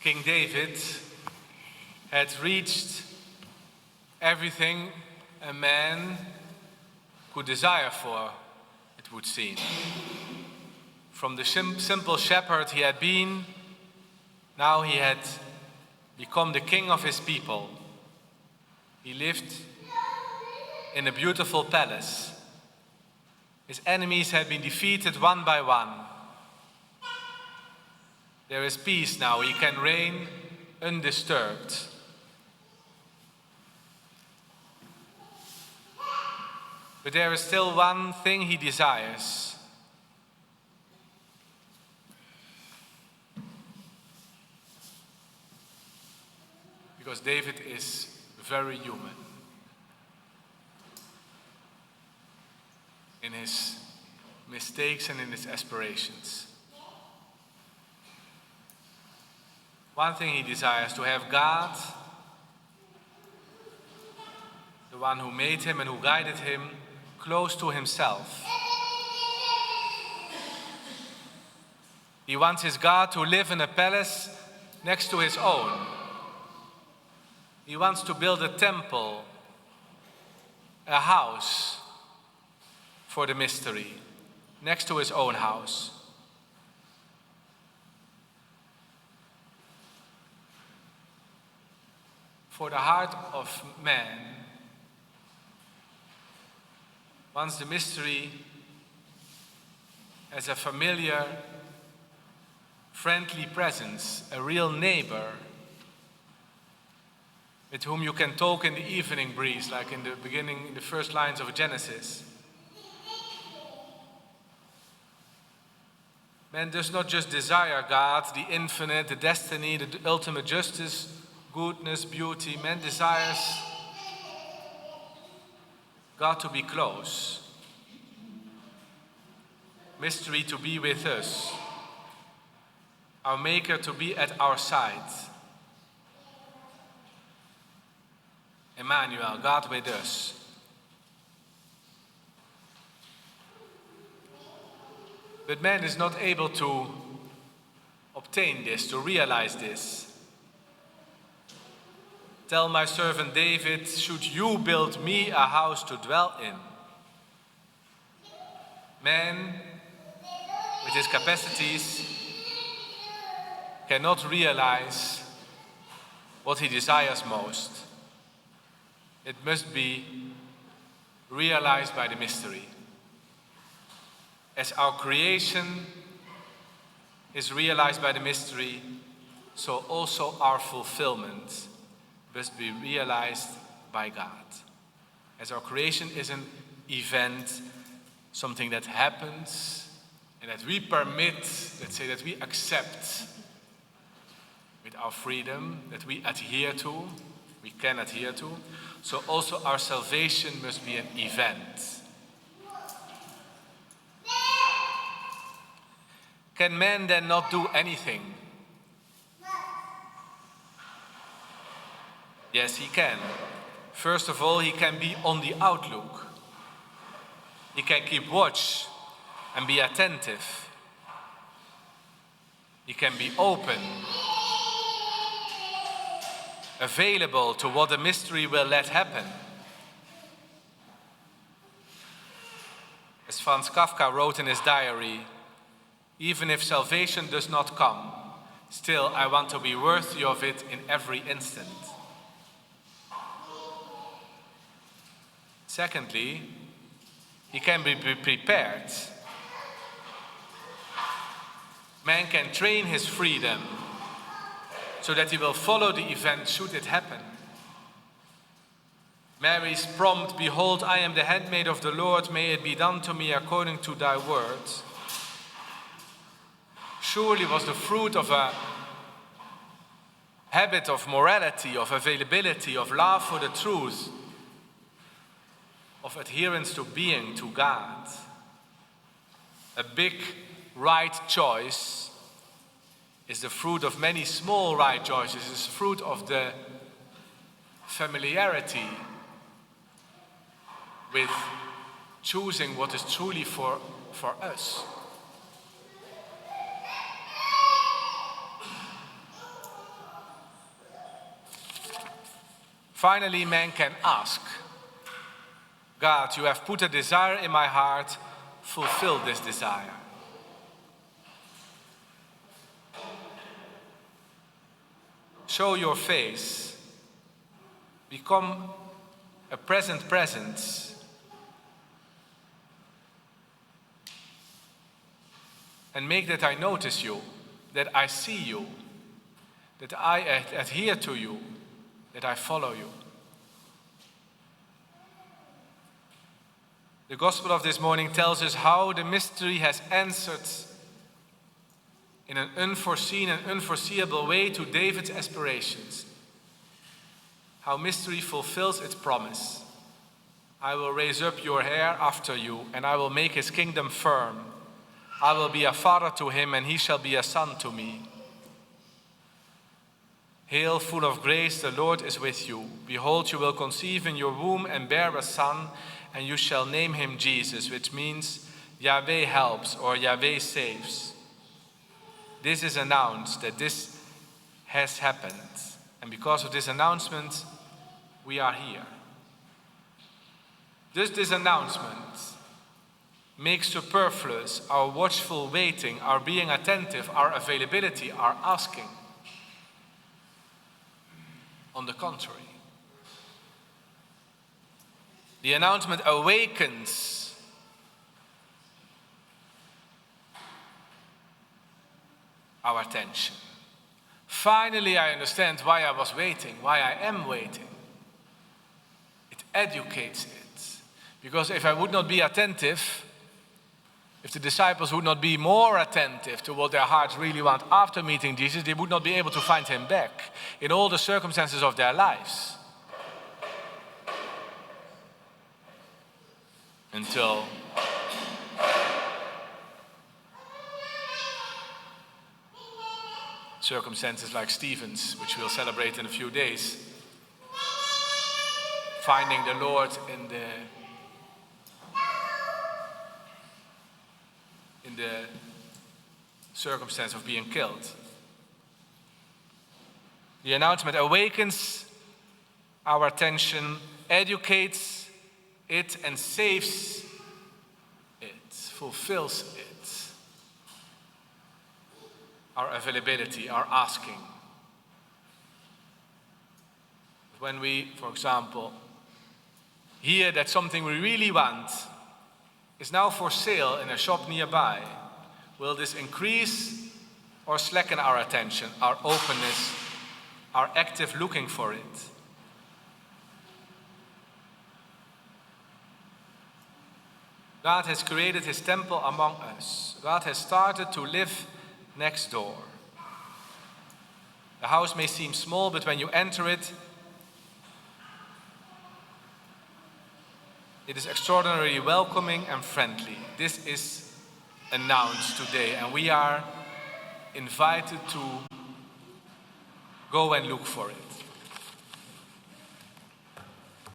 King David had reached everything a man could desire for, it would seem. From the simple shepherd he had been, now he had become the king of his people. He lived in a beautiful palace. His enemies had been defeated one by one. There is peace now. He can reign undisturbed. But there is still one thing he desires. Because David is very human in his mistakes and in his aspirations. One thing he desires, to have God, the one who made him and who guided him, close to himself. He wants his God to live in a palace next to his own. He wants to build a temple, a house for the mystery, next to his own house. For the heart of man, wants the mystery as a familiar, friendly presence, a real neighbor with whom you can talk in the evening breeze, like in the beginning, in the first lines of Genesis. Man does not just desire God, the infinite, the destiny, the ultimate justice, goodness, beauty. Man desires God to be close, mystery to be with us, our Maker to be at our side. Emmanuel, God with us. But man is not able to obtain this, to realize this. Tell my servant David, should you build me a house to dwell in? Man, with his capacities, cannot realize what he desires most. It must be realized by the mystery. As our creation is realized by the mystery, so also our fulfillment must be realized by God. As our creation is an event, something that happens and that we permit, let's say that we accept with our freedom, that we adhere to, we can adhere to, so also our salvation must be an event. Can man then not do anything? Yes, he can. First of all, he can be on the outlook. He can keep watch and be attentive. He can be open, available to what the mystery will let happen. As Franz Kafka wrote in his diary, even if salvation does not come, still I want to be worthy of it in every instant. Secondly, he can be prepared. Man can train his freedom so that he will follow the event should it happen. Mary's prompt, "Behold, I am the handmaid of the Lord, may it be done to me according to thy word," surely was the fruit of a habit of morality, of availability, of love for the truth, of adherence to being, to God. A big right choice is the fruit of many small right choices. It's the fruit of the familiarity with choosing what is truly for us. Finally, man can ask, God, you have put a desire in my heart, fulfill this desire. Show your face, become a present presence, and make that I notice you, that I see you, that I adhere to you, that I follow you. The Gospel of this morning tells us how the mystery has answered in an unforeseen and unforeseeable way to David's aspirations. How mystery fulfills its promise. I will raise up your heir after you, and I will make his kingdom firm. I will be a father to him, and he shall be a son to me. Hail, full of grace, the Lord is with you. Behold, you will conceive in your womb and bear a son, and you shall name him Jesus, which means Yahweh helps or Yahweh saves. This is announced that this has happened. And because of this announcement, we are here. Just this announcement makes superfluous our watchful waiting, our being attentive, our availability, our asking. On the contrary, the announcement awakens our attention. Finally, I understand why I was waiting, why I am waiting. It educates it. Because if I would not be attentive, if the disciples would not be more attentive to what their hearts really want after meeting Jesus, they would not be able to find him back in all the circumstances of their lives. Until circumstances like Stephen's, which we'll celebrate in a few days, finding the Lord in the circumstance of being killed. The announcement awakens our attention, educates it, and saves it, fulfills it. Our availability, our asking. When we, for example, hear that something we really want is now for sale in a shop nearby, will this increase or slacken our attention, our openness, our active looking for it? God has created his temple among us. God has started to live next door. The house may seem small, but when you enter it, it is extraordinarily welcoming and friendly. This is announced today, and we are invited to go and look for it.